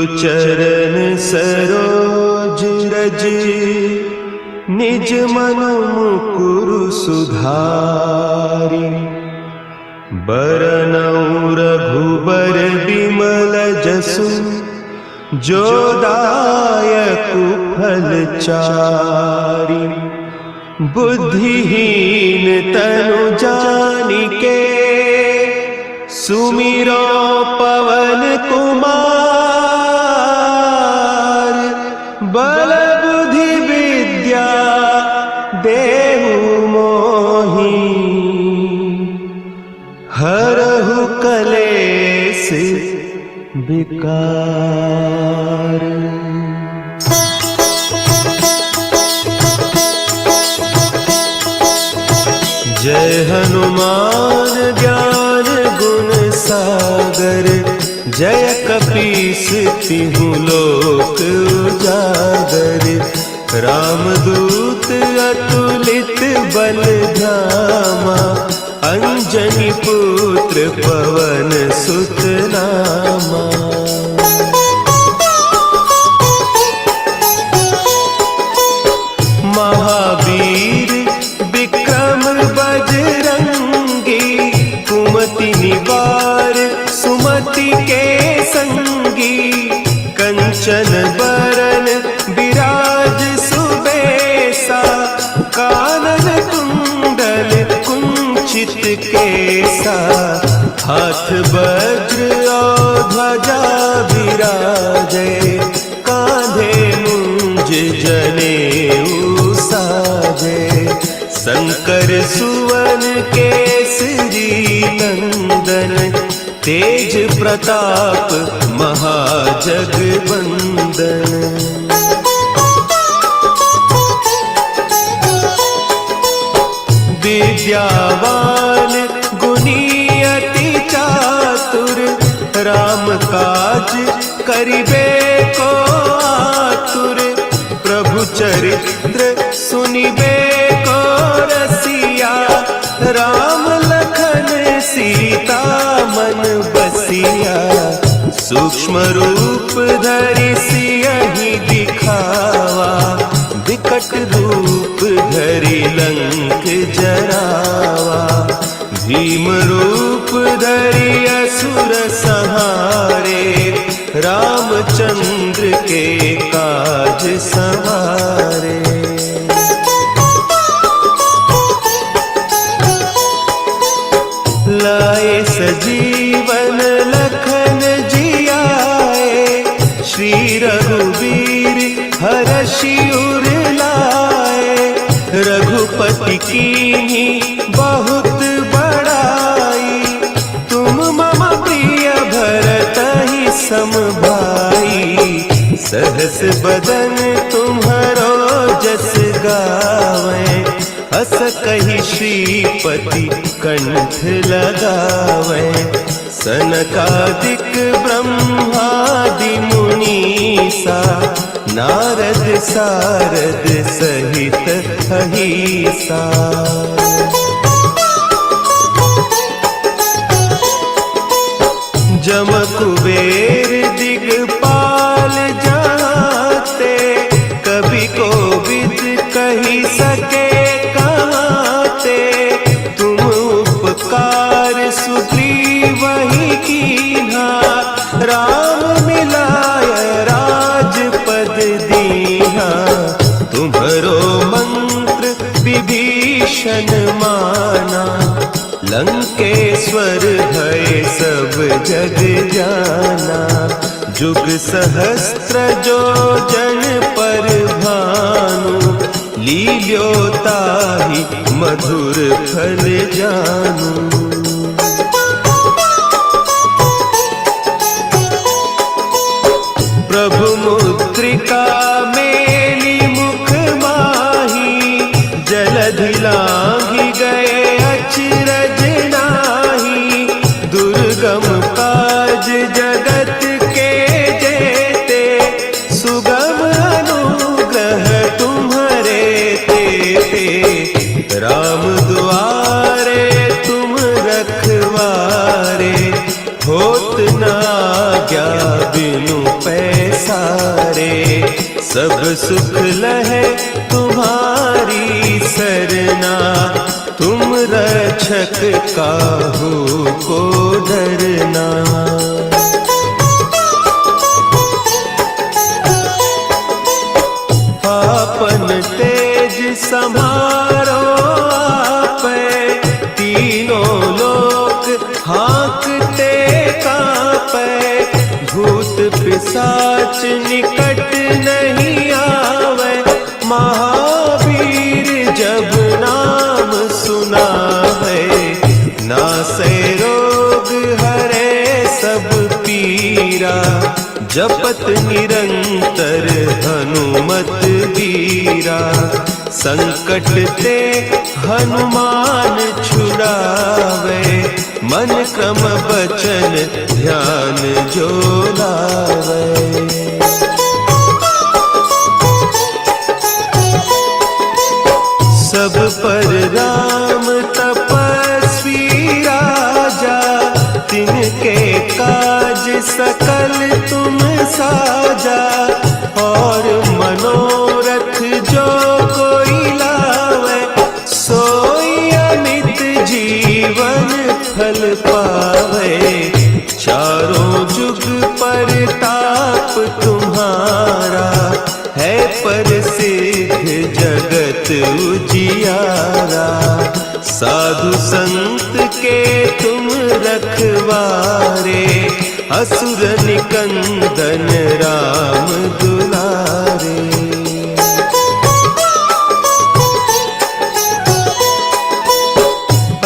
चरण सरोज रज निज मन मुकुरु सुधारि। बरनउँ रघुबर बिमल जसु जो दायकु फल चारि। बुद्धिहीन तनु जानिके सुमिरो पवन कुमार। बल बुद्धि विद्या देहु मोहि हरहु कलेस विकार। जय हनुमान ज्ञान गुण सागर। जय कपीस तिहु लोक उजागर। रामदूत अतुलित बल धामा। अंजनी पुत्र पवन सुत नामा। महावीर विक्रम बजरंगी। कुमति निवार सुमति के संगी। कंचन बरन विराज सुबेसा। कानन कुंडल कुंचित केसा। हाथ वज्र और ध्वजा विराजे। कांधे मुंज जनेऊ साजे। शंकर सुवन केसरी नंदन। तेज प्रताप महाजगवंदन। विद्यावान गुणी अति चातुर। राम काज करिबे को आतुर। प्रभु चरित्र सुनिबे को रसिया। राम लखन सीता मन बसिया। सूक्ष्म रूप धरि सियहि दिखावा। विकट रूप धरि लंक जरावा। भीम रूप धरि असुर संहारे। रामचंद्र के काज सवारे। लाए सजीवन लखन जियाए। श्री रघुवीर हरषि उर लाए। रघुपति कीन्ही बहुत बड़ाई। तुम मम प्रिय भरतहि सम भाई। सहस बदन तुम्हरो जस गावें। हस कहि श्रीपति कंठ लगावें। सनकादिक ब्रह्मादि मुनीसा। नारद सारद सहित अहीसा। जम कुबेर दिगपाल जाते। कवि कोविद कहि सके कहते। तुम उपकार सुग्रीवहि कीन्हा। राम मिलाय राजपद दीन्हा। तुम्हरो मंत्र विभीषण माना। लंकेश्वर भय सब जग जाना। जुग सहस्त्र जो जन पर भानु। लील्योताहि मधुर फल जानू। प्रभु मुद्रिका मेली मुख माही। जलधि लांघि गए अचरज नाही। दुर्गम काज जगत के जेते। सुगम अनुग्रह तुम्हरे तेते। राम दुआरे तुम सब सुख लहे तुम्हारी सरना, तुम रक्षक काहू को डरना। आपन तेज समारो आपै, तीनों लोक हाँकते कांपै। भूत पिशाच निकट नहीं आवे, महावीर जब नाम सुनावे। नासै रोग हरे सब पीरा, जपत निरंतर हनुमत वीरा। संकट ते हनुमान छुड़ावे, मन क्रम बचन ध्यान जो लावे। सब पर राम तपस्वी राजा, तिनके काज सकल तुम साजा। और मनोरथ जो कोई लावे, सोई अमित जीवन फल पावे। चारों जुग परताप तुम्हारा, है प्रसिद्ध जगत उजियारा। साधु संत के तुम रखवारे, असुर निकंदन राम दुलारे।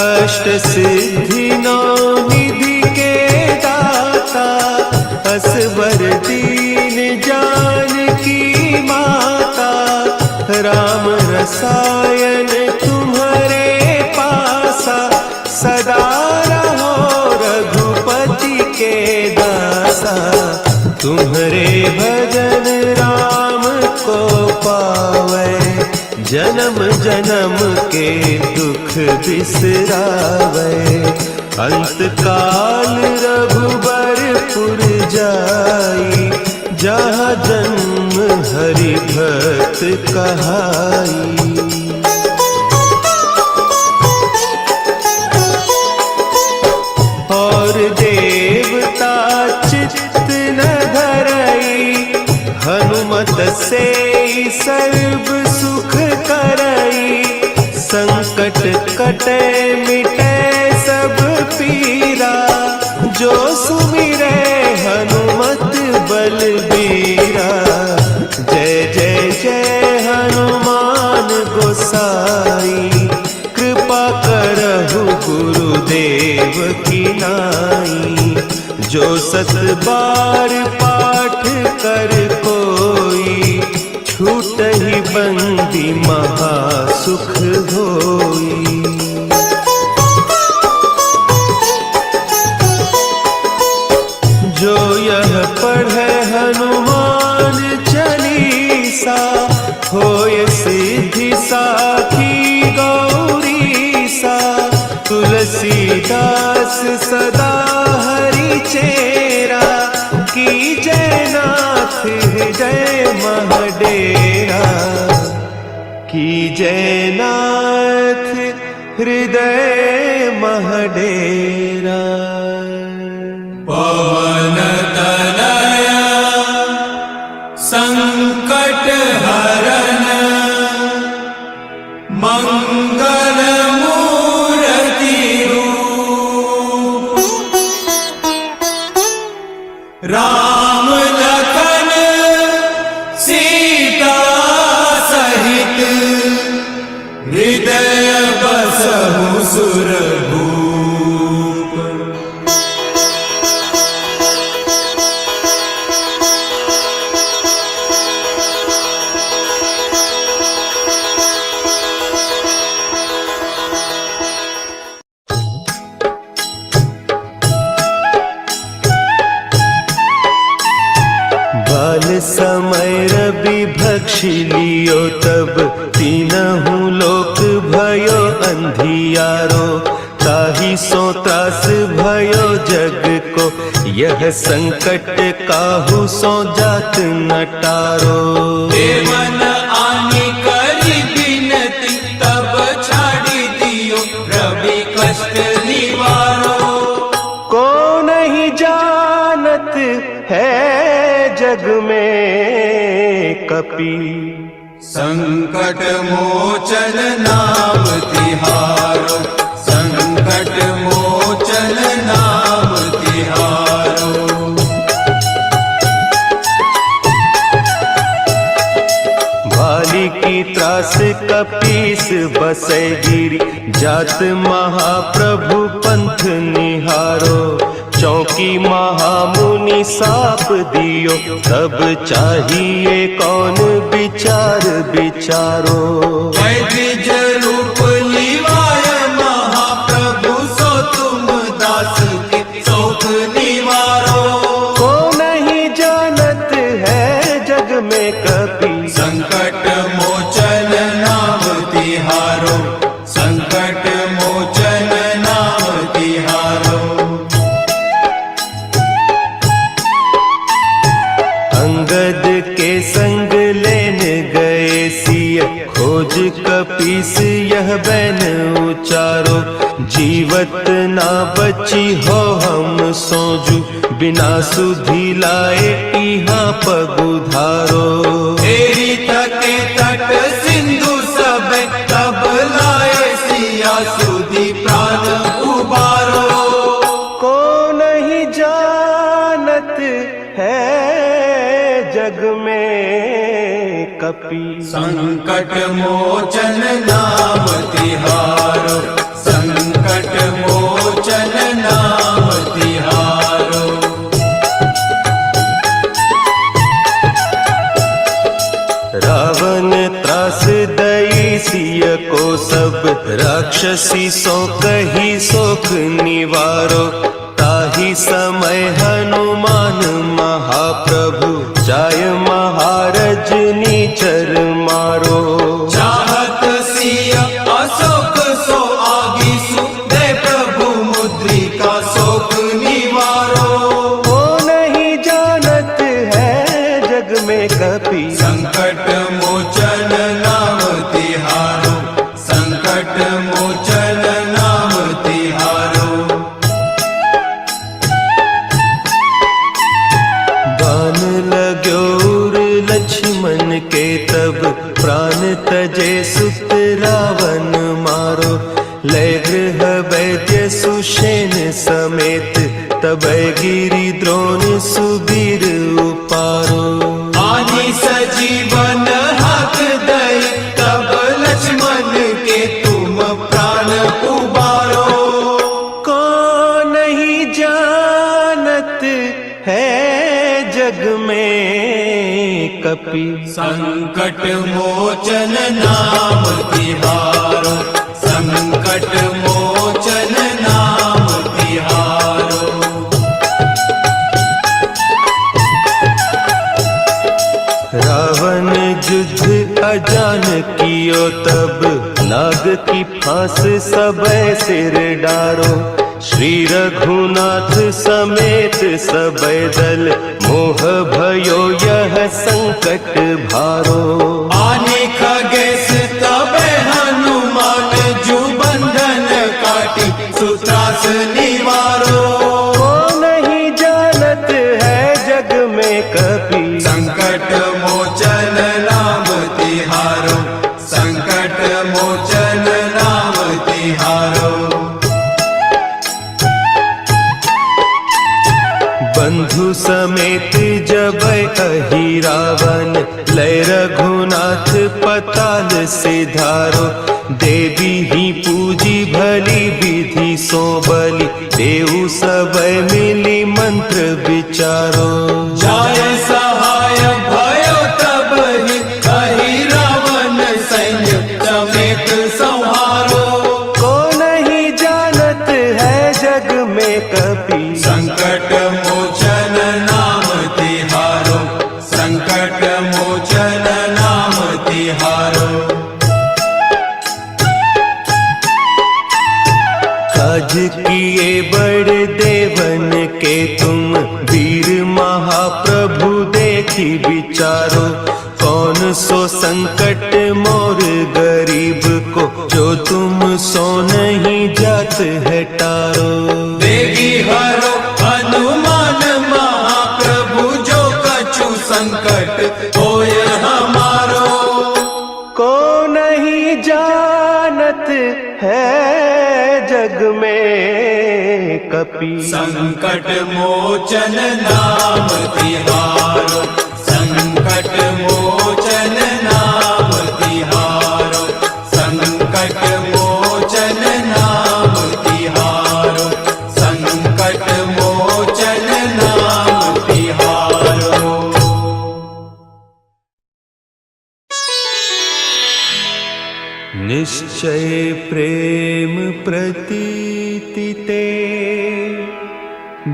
अष्ट सिद्धि नौ निधि के दाता, असवर दीन जानकी माता। राम रसायन तुम्हारे पासा, सदा रहो रघुपति के दासा। तुम्हारे भजन राम को पावे, जन्म जन्म के दुख बिसरावे। अंत काल रघुबरपुर जाई, जहाँ जन्म हरि भक्त कहाई। और देवता चित्त न धरई, हनुमत से सर्व सुख करई। संकट कटे मिटे सब पीरा, जो सुमिरे हनुमत बलबीरा। जय जय जय हनुमान गोसाई, कृपा करहु गुरुदेव की नाई। जो सत बार पाठ कर कोई, छूटहि बंदी महासुख होई। जो यह पढ़े हनुमान चालीसा, होय सिद्धि साखी गौरीसा। तुलसीदास सदा हरि चेरा, की जय नाथ हृदय महडेरा। की जय नाथ हृदय महडेरा। पवन तनया संकट हरन, मंगल मूर्ति रूप। राम लखन सीता सहित, हृदय बसहु सुरभूप। बाल समय रवि भक्षी लियो, तब तीनहु लोक भयो अंधियारो। ताहि ताहि सो त्रास भयो जग को, यह संकट काहू सो जात न टारो। देवन आनी करी बिनती, तब छाड़ी दियो रवि कष्ट निवारो। को नहीं जानत है जग में कपि, संकट मोचन नाम तिहारो, संकट मोचन नाम तिहारो। भाली की त्रास कपीस बसै गिरी, जात महाप्रभु पंथ निहारो। चौकी महामुनि साप दियो, तब चाहिए कौन विचार विचारो। द्विज रूप लिवाय महाप्रभु, सो तुम दास के शोक निवारो। को नहीं जानत है जग में कपि, संकट मोचन नाम तिहारो, संकट मोचन नाम तिहारो। अंगद के संग लेन गए सिय, खोज कपीस यह बैन उचारो। जीवत ना बची हो हम सोजू, बिना सुधि लाए इहाँ पगुधारो। तेरी तके तट सिंधु सब, तब लाए सिया सुधि प्राण उबारो। को नहीं जानत है जग में कपि, संकट मोचन नाम तिहारो, संकट मोचन नाम तिहारो। रावण त्रास दई सिय को सब, राक्षसी सो कही सोख निवारो। ताहि समय हनुमान महाप्रभु, जाय महारज नीचर मारो। चाहत सिया अशोक सो आगीसु, दे प्रभु मुद्रिका शोक निवारो। को नहीं जानत है जग में कपि, संकट मोचन नाम तिहारो, संकट मोचन नाम तिहारो। बान लाग्यो उर लक्ष्मण के, तब प्राण तजे सुत रावण मारो। लय गृह वैद्य सुषेण समेत, तब गिरि द्रोण सुबीर उपारो। आनी सजीवन हक दई, तब लक्ष्मण के तुम प्राण उबारो। को नहीं जानत है जग में कपि, संकट मोचन नाम तिहारो, संकट मोचन नाम तिहारो। रावण युद्ध अजान कियो, तब नाग की फांस सबय सिर डारो। श्री रघुनाथ समेत सबय दल, मोह भयो यह संकट भारो। आने खगेश तब हनुमान, जू बंधन काटी सुत्रास निवारो। को नहीं जानत है जग में कपि, संकट मोचन नाम तिहारो, संकट मोचन नाम तिहारो। बंधु समेत जब अहि रावण, लय रघुनाथ पताल सिधारो। देवी ही पूजी भली विधि सो बलि, देव सबय मिली मंत्र विचारो। जाय सहाय भयो तब ही, अहि रावण सैन्य समेत संहारो। को नहीं जानत है जग में कपि, संकट मोचन नाम तिहारो, संकट मोचन नाम तिहारो। काज विचारो, कौन सो संकट मोर गरीब को, जो तुम सो नहीं जात है टारो। देगी हरो हनुमान महाप्रभु, जो कछु संकट होय हमारो। को नहीं जानत है जग में कपि, संकट मोचन नाम तिहारो, संकट मोचन नाम तिहारो, संकट मोचन नाम तिहारो, संकट मोचन नाम तिहारो। निश्चय प्रेम प्रतीति ते,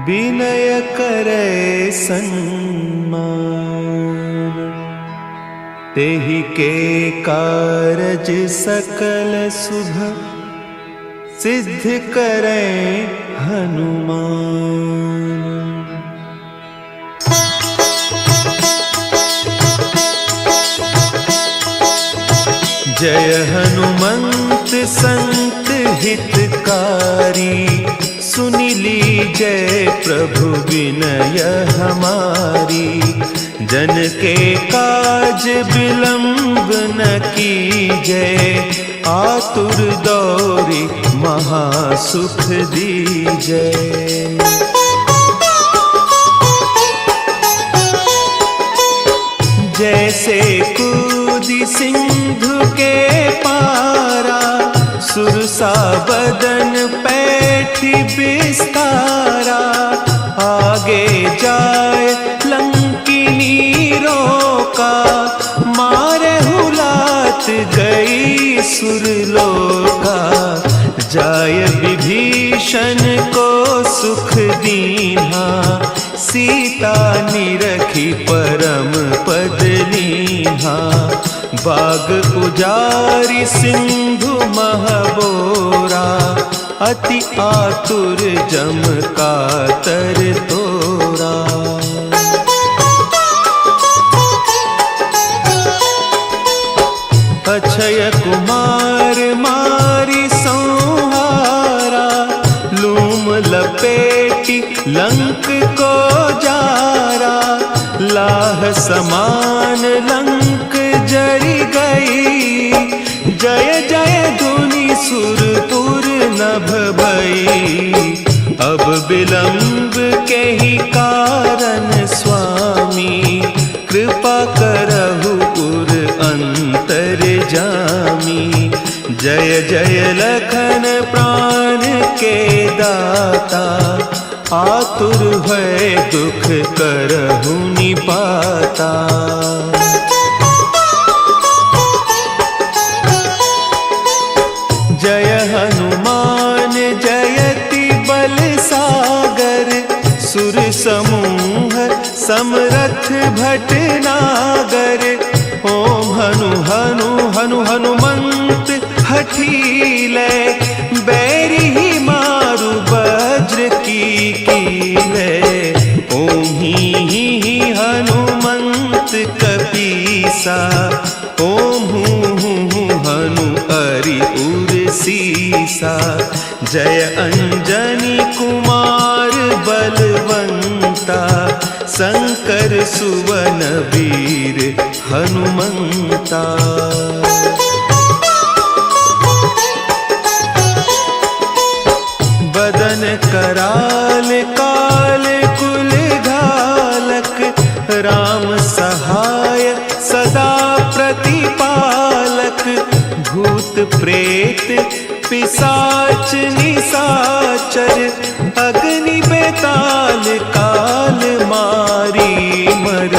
विनय करे सन्मान। तेहि के कारज सकल शुभ, सिद्ध करे हनुमान। जय हनुमंत संत हितकारी, सुनि लीजय प्रभु विनय हमारी। जन के काज विलंब न कीजय, आतुर दौरी महासुख दीजय। जैसे कूदी सिंधु के पारा, सुरसा बदन पैठी बिस्तारा। आगे जाए लंकिनी रोका, मारे हुलात गई सुरलोका। जाय विभीषण को सुख दीन्हा, सीता निरखी परम पद लीन्हा। बाग उजारी सिंधु महबोरा, अति आतुर जम कातर तोरा। अक्षय कुमार मारी संहारा, लूम लपेटी लंक को जारा। लाह समान लंक जरी गई, जय जय धुनि सुरपुर नभ भई। अब विलंब के ही कारण स्वामी, कृपा करहु पुर अंतर जामी। जय जय लखन प्राण के दाता, आतुर भय दुख करहु निपाता। जय हनुमान जयति बल सागर, सुर समूह समरथ भटनागर। ओम हनु हनु हनु हनुमंत हठीले, बैरी ही मारु वज्र की कीले। ओम ही हनुमंत कपीसा, ओम हूँ हनु अरि उर सीसा। जय अंजनी कुमार बलवंता, शंकर सुवन वीर हनुमंता। बदन कराल काल कुल घालक, राम सहाय सदा प्रतिपालक। भूत प्रेत पिशाच निशाचर, अग्नि बेताल काल मारी मर।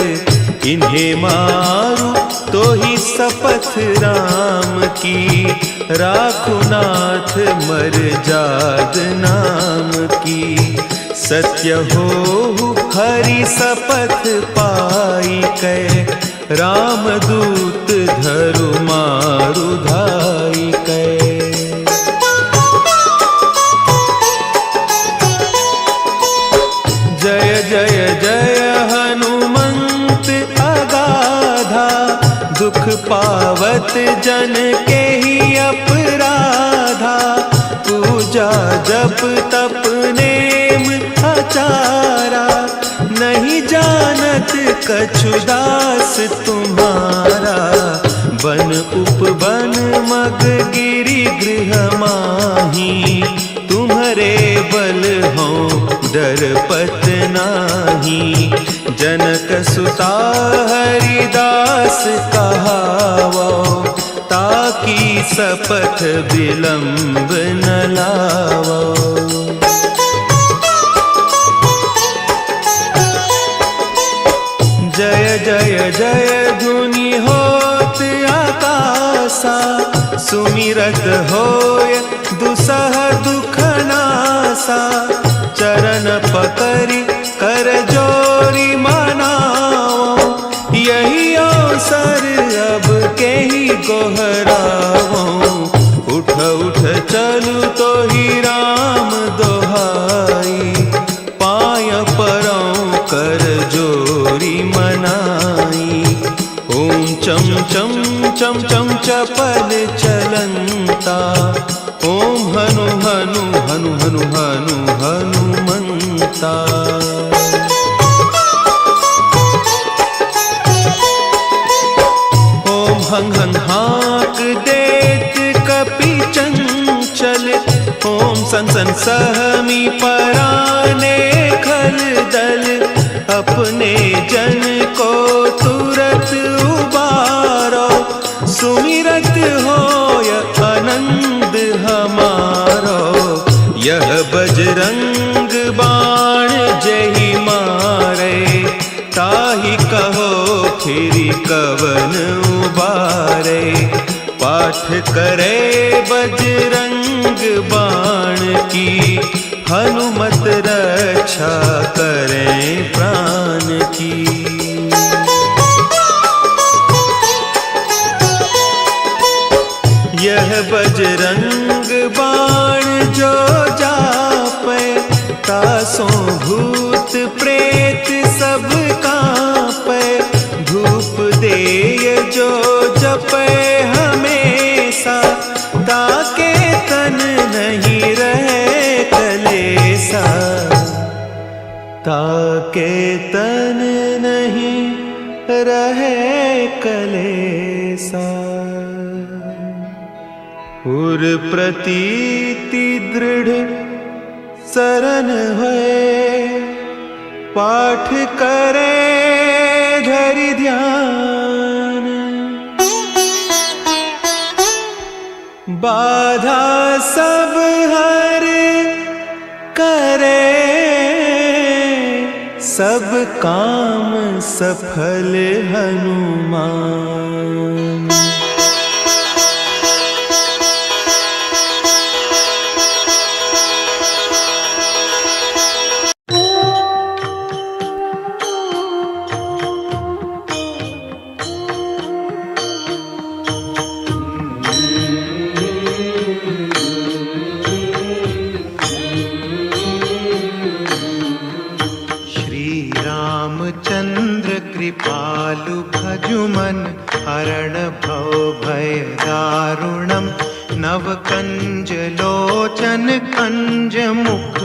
इन्हें मारू तो ही शपथ राम की, राखुनाथ मर जाद नाम की। सत्य हो हरि शपथ पाई कै, रामदूत धरु मारु धाई कै। जय जय जय हनुमंत दुख पावत जन के ही अपराधा, पूजा जप तप नेम आचारा, नहीं जानत कछु दास तुम्हारा। बन उपवन मग गिरि गृह माही, तुम्हारे बल हो डरपत नाही। जनक सुता हरिदास कहावो, ताकि सपथ विलंब न लावो। जय जय जय धुनि होत आकाशा, सुमिरत होय दुसह दुख नासा। चरण पकड़ि कर जोरी मनाओ, यही अवसर अब के ही गोहराओ। उठ उठ चलू तो ही राम दोहाई, पाय परौं कर जोरी मनाई। ओम चम चम चम चम चपल चलंता, ओम हनु हनु हनु हनु हनु हनुमंता। ओम हंग हंग हाक देत कपि चंचल, ओम सन सन सहमी पराने खल दल। अपने जन को तुरत उबारो, सुमिरत होय आनंद हमारो। यह बजरंग बाण जहि मारे, ताहि कहो फिरि कवन उबारे। पाठ करे बजरंग बाण की, हनुमत रक्षा करें प्राण की। यह बजरंग बाण जो जापे, तासों भूत प्रेत सब कांपे। धूप देय जो जपे हमेशा, ताके तन नहीं रहे कलेसा। ताके तन नहीं रहे कलेसा। उर प्रतीति दृढ़ शरण है, पाठ करे धरि ध्यान। बाधा सब हर करे, सब काम सफल हनुमान। कृपालु भजुमन हरण भव भय दारुणम। नव कंज लोचन कंज मुख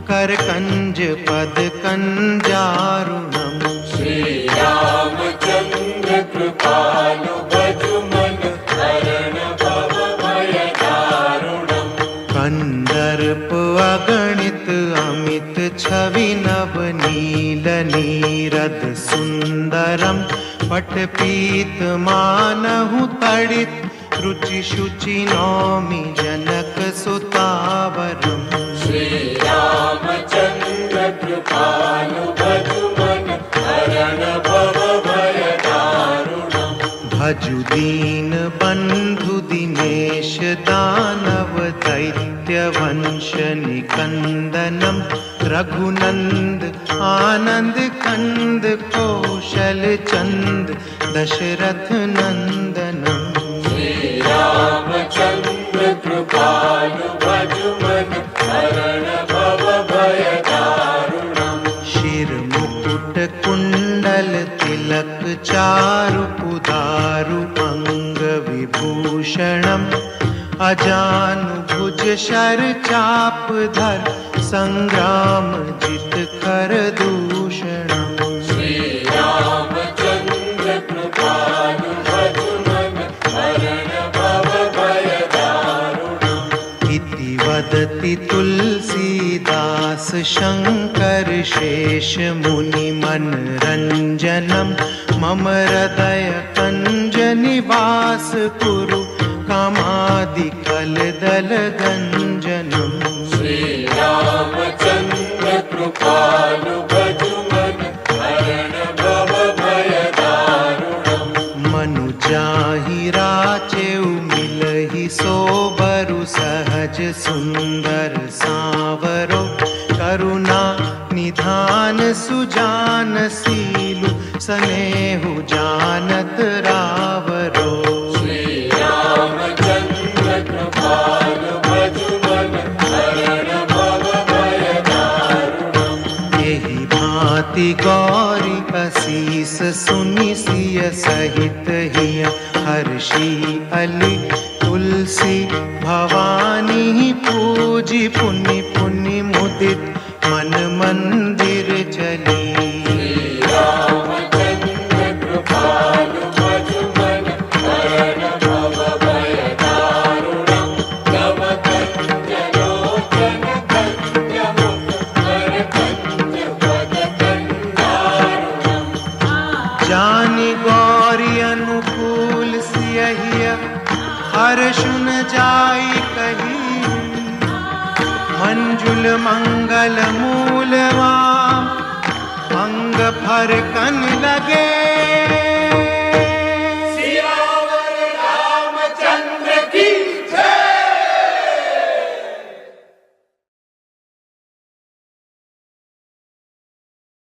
कर कंज पद कंजारुणम। श्री रामचंद्र कृपालु भजुमन हरण भव भय दारुणम। कंदर्प अगणित अमित छवि नव नील नीरद सुंदरम। पटपीत मानहु तड़ित रुचि शुचि नौमि जनक सुतावरम। श्री रामचंद्र कृपालु भजुमन हरण भव भय दारुणम। भजु दीन बंधु दिनेश दानव दैत्य वंश निकंदनम। रघुनंद आनंद कंद कौशल चंद दशरथ नंदनम। श्री रामचंद्र कृपालु भजुमन हरण भव भय दारुणम। शिर मुकुट कुंडल तिलक चारु उदारु अंग विभूषणम् अजानु भुज शर चाप धर संग्राम जित कर दूषणम् श्री रामचंद्र कृपालु भजुमन हरण भव भय दारुणम् इति वदति तुलसीदास शंकर शेष मुनि मनरंजनम् मम हृदय कंज निवास कुरु कामादि कलदल गंजनम् श्री रामचंद्र कृपालु भजुमन हरण भव भय दारुणम् मनुजाहि राचेउ मिलहि सोबरु सहज सुंदर सांवरो करुणा निधान सुजान सीलु स्नेहु जानत रावरो श्री रामचंद्र कृपालु भजुमन हरण भव भय दारुणम् यही भांति गौरी असीस सुनि सिय सहित हिय हर्षि अली तुलसी भवानी पूजी पुनि पुनि मुदित मन मंदिर चली रामचंद्र कृपालु भजुमन हरण भव भय दारुणम् तव कंजलोचन कंजमुख कर कंज पद कंदारुणम् जानि गौरी अनुकूल सियहिय हर्षुन जाई कही मंजुल मंगल मूलवा अंग फरकन लगे